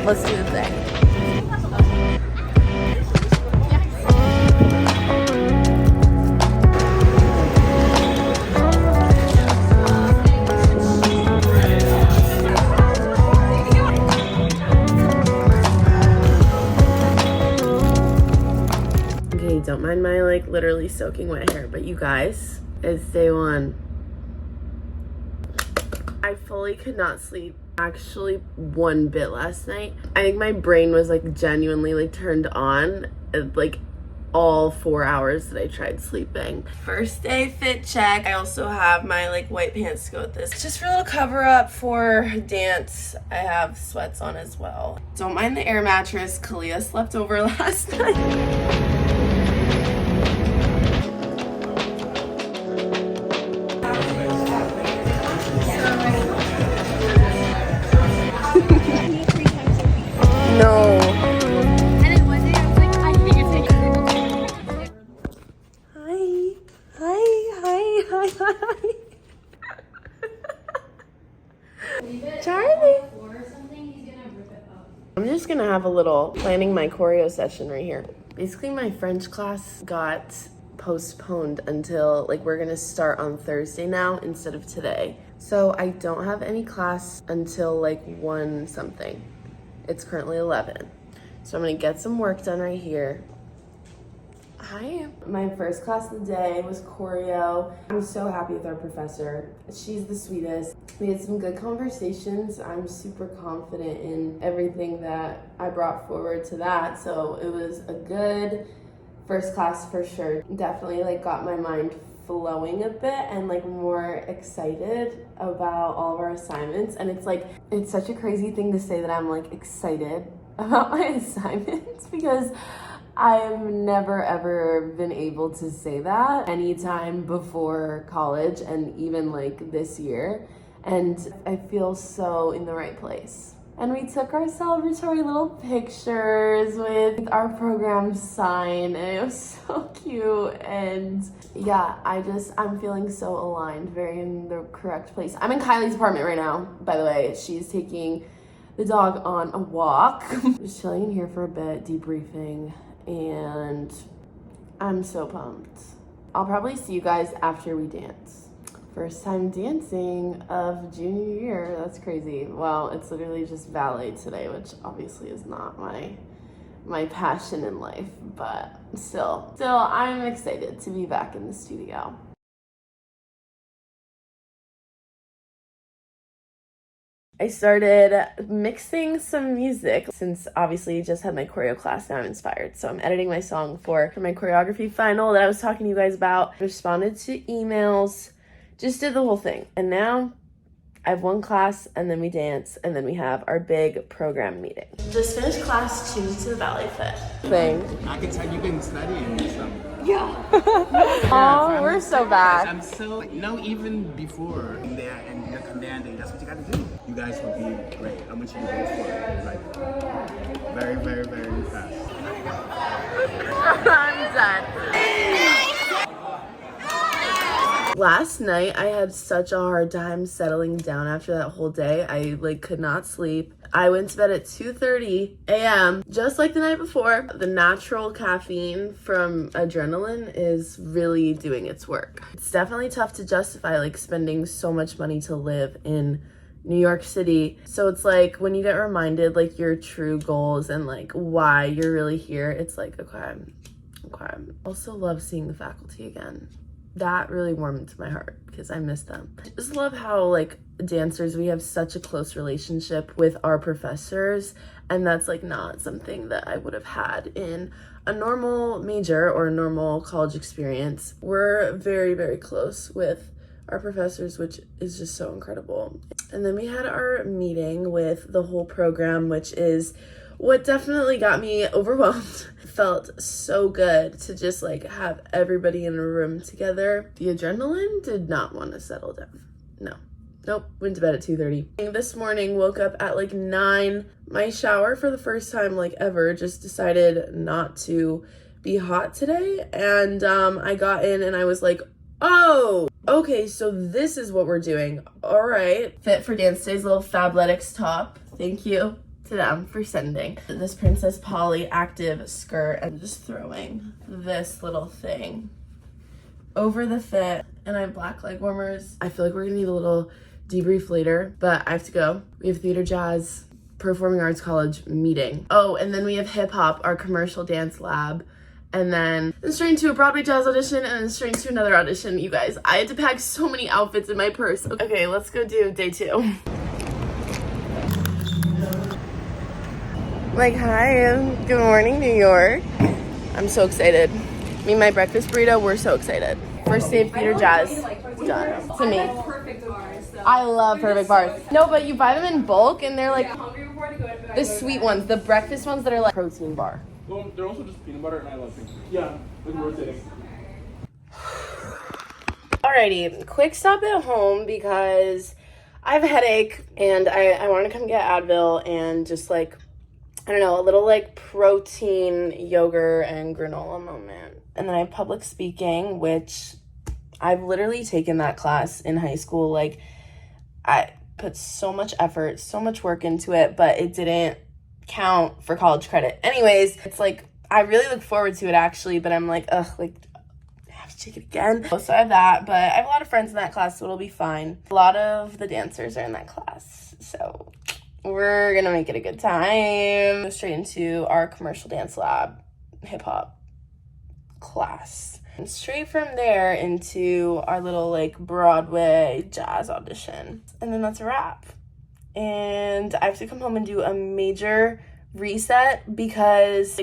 Let's do the thing. Okay, don't mind my like literally soaking wet hair, but you guys, it's day one. I fully could not sleep actually one bit last night. I think my brain was like genuinely like turned on like all 4 hours that I tried sleeping. First day fit check. I also have my like white pants to go with this. Just for a little cover up for dance. I have sweats on as well. Don't mind the air mattress. Kalia slept over last night. No. And then one day I was like, I think it's like Hi. Charlie. I'm just gonna have a little planning my choreo session right here. Basically, my French class got postponed until like we're gonna start on Thursday now instead of today. So I don't have any class until like 1 something. It's currently 11. So I'm gonna get some work done right here. Hi. My first class of the day was choreo. I'm so happy with our professor. She's the sweetest. We had some good conversations. I'm super confident in everything that I brought forward to that. So it was a good first class for sure. Definitely like got my mind flowing a bit and like more excited about all of our assignments. And it's like, it's such a crazy thing to say that I'm like excited about my assignments because I've never ever been able to say that anytime before college and even like this year. And I feel so in the right place. And we took our celebratory little pictures with our program sign, and it was so cute. And yeah, I'm feeling so aligned, very in the correct place. I'm in Kylie's apartment right now, by the way. She's taking the dog on a walk. Just chilling in here for a bit, debriefing, and I'm so pumped. I'll probably see you guys after we dance. First time dancing of junior year. That's crazy. Well, it's literally just ballet today, which obviously is not my passion in life, but still I'm excited to be back in the studio. I started mixing some music since obviously just had my choreo class. Now I'm inspired. So I'm editing my song for my choreography final that I was talking to you guys about. Responded to emails, just did the whole thing. And now I have 1 class and then we dance and then we have our big program meeting. Just finished class 2 to the ballet fit thing. I can tell you've been studying some. Yeah. Oh, we're so bad. I'm so, even before in there and you're commanding, that's what you gotta do. You guys will be great. I want you to go for it. Like, very, very, very fast. I'm done. Last night, I had such a hard time settling down after that whole day. I like could not sleep. I went to bed at 2:30 a.m. just like the night before. The natural caffeine from adrenaline is really doing its work. It's definitely tough to justify like spending so much money to live in New York City. So it's like when you get reminded like your true goals and like why you're really here, it's like, okay. Also love seeing the faculty again. That really warmed my heart because I miss them. I just love how like dancers, we have such a close relationship with our professors, and that's like not something that I would have had in a normal major or a normal college experience. We're very, very close with our professors, which is just so incredible. And then we had our meeting with the whole program, which is what definitely got me overwhelmed. Felt so good to just like have everybody in a room together. The adrenaline did not want to settle down. Nope, went to bed at 2:30. This morning, woke up at like 9. My shower for the first time like ever, just decided not to be hot today. And I got in and I was like, oh, okay, so this is what we're doing. All right. Fit for Dance Day's little Fabletics top. Thank you to them for sending. This Princess Polly active skirt. I'm just throwing this little thing over the fit, and I have black leg warmers. I feel like we're gonna need a little debrief later, but I have to go. We have theater, jazz, performing arts college meeting. Oh, and then we have hip hop, our commercial dance lab, and then straight into a Broadway jazz audition, and then straight into another audition. You guys, I had to pack so many outfits in my purse. Okay, let's go do day 2. Like, hi, good morning, New York. I'm so excited. Me and my breakfast burrito, we're so excited. First day of theater jazz, done. To me. I love perfect bars. No, but you buy them in bulk and they're like the sweet ones, the breakfast ones that are like protein bar. Well, they're also just peanut butter, and I love pink. Yeah, it's rotating. Alrighty, quick stop at home because I have a headache and I want to come get Advil and just like, I don't know, a little like protein yogurt and granola moment. And then I have public speaking, which I've literally taken that class in high school. Like, I put so much effort, so much work into it, but it didn't count for college credit. Anyways, it's like, I really look forward to it actually, but I'm like, ugh, like, I have to take it again. So I have that, but I have a lot of friends in that class, so it'll be fine. A lot of the dancers are in that class, so we're gonna make it a good time. Go straight into our commercial dance lab, hip hop class. And straight from there into our little like Broadway jazz audition. And then that's a wrap. And I have to come home and do a major reset because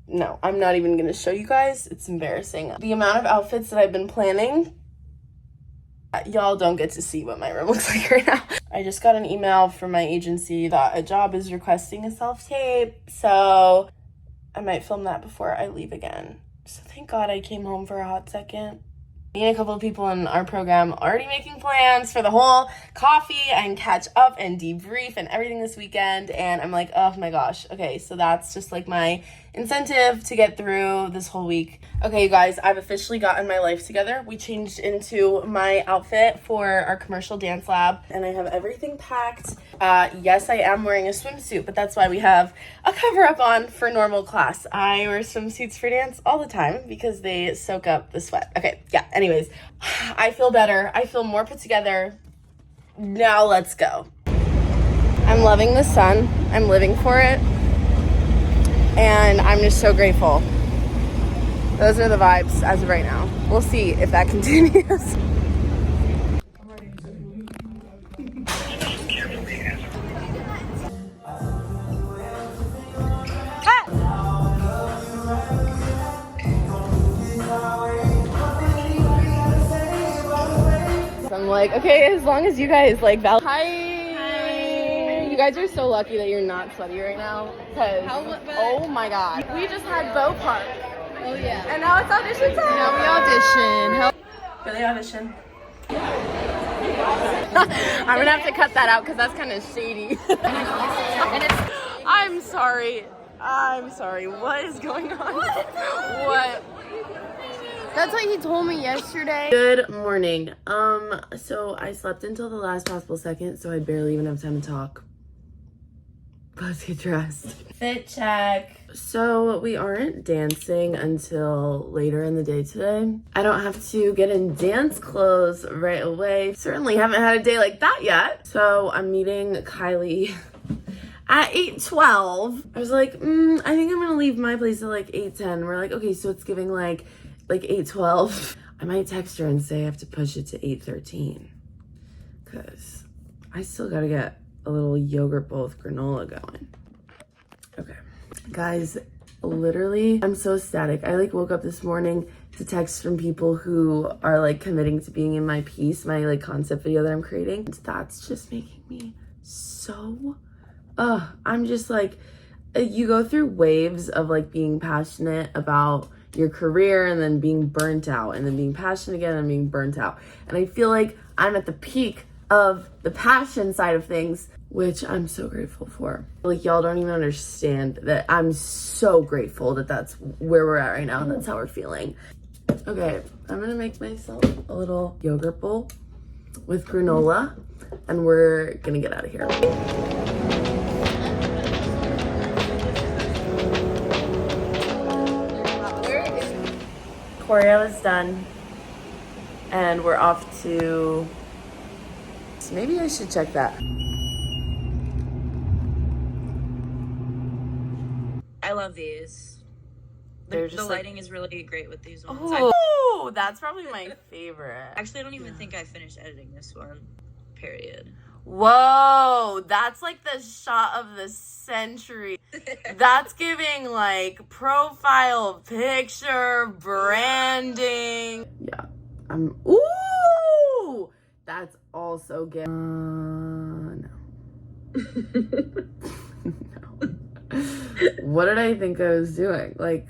no, I'm not even gonna show you guys. It's embarrassing. The amount of outfits that I've been planning, y'all don't get to see what my room looks like right now. I just got an email from my agency that a job is requesting a self-tape, so I might film that before I leave again. So thank God I came home for a hot second. Me and a couple of people in our program already making plans for the whole coffee and catch up and debrief and everything this weekend. And I'm like, oh my gosh. Okay, so that's just like my incentive to get through this whole week. Okay, you guys, I've officially gotten my life together. We changed into my outfit for our commercial dance lab and I have everything packed. Yes, I am wearing a swimsuit, but that's why we have a cover up on for normal class. I wear swimsuits for dance all the time because they soak up the sweat. Okay, yeah, anyways, I feel better. I feel more put together. Now let's go. I'm loving the sun. I'm living for it. And I'm just so grateful. Those are the vibes as of right now. We'll see if that continues. I'm like, okay, as long as you guys like Hi. You guys are so lucky that you're not sweaty right now. Because, oh my God. We just had Bow Park. Oh yeah. And now it's audition time. Now we audition. Really audition. I'm gonna have to cut that out because that's kind of shady. I'm sorry. What is going on? What? That's what he told me yesterday. Good morning. So I slept until the last possible second, so I barely even have time to talk. Let's get dressed. Fit check. So we aren't dancing until later in the day today. I don't have to get in dance clothes right away. Certainly haven't had a day like that yet. So I'm meeting Kylie at 8:12. I was like, I think I'm gonna leave my place at like 8:10. We're like, okay, so it's giving like 8:12. I might text her and say I have to push it to 8:13 because I still gotta get a little yogurt bowl with granola going. Okay, guys, literally, I'm so ecstatic. I like woke up this morning to text from people who are like committing to being in my piece, my like concept video that I'm creating. That's just making me so, I'm just like, you go through waves of like being passionate about your career and then being burnt out and then being passionate again and being burnt out. And I feel like I'm at the peak of the passion side of things, which I'm so grateful for. Like, y'all don't even understand that I'm so grateful that that's where we're at right now and that's how we're feeling. Okay, I'm gonna make myself a little yogurt bowl with granola and we're gonna get out of here. choreo is done. And we're off to... So maybe I should check that. I love these. They're The just lighting is really great with these ones. Oh, that's probably my favorite. Actually, I don't even think I finished editing this one. Period. Whoa, that's like the shot of the century. That's giving like profile picture branding. Yeah, ooh, that's also good. No. No. What did I think I was doing? Like,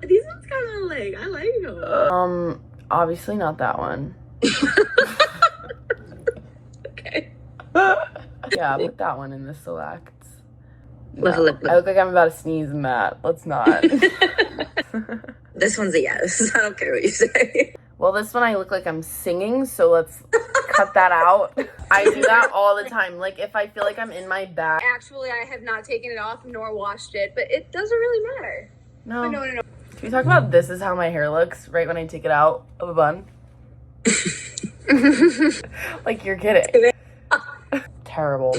These ones kind of like, I like them. Obviously not that one. Okay. Yeah, put that one in the selects. Lip, lip, lip. I look like I'm about to sneeze, Matt. Let's not. This one's a yes. I don't care what you say. Well, this one I look like I'm singing, so let's cut that out. I do that all the time. Like, if I feel like I'm in my bag. Actually, I have not taken it off nor washed it, but it doesn't really matter. No. No. Can we talk about this is how my hair looks right when I take it out of a bun? Like, you're kidding. Terrible.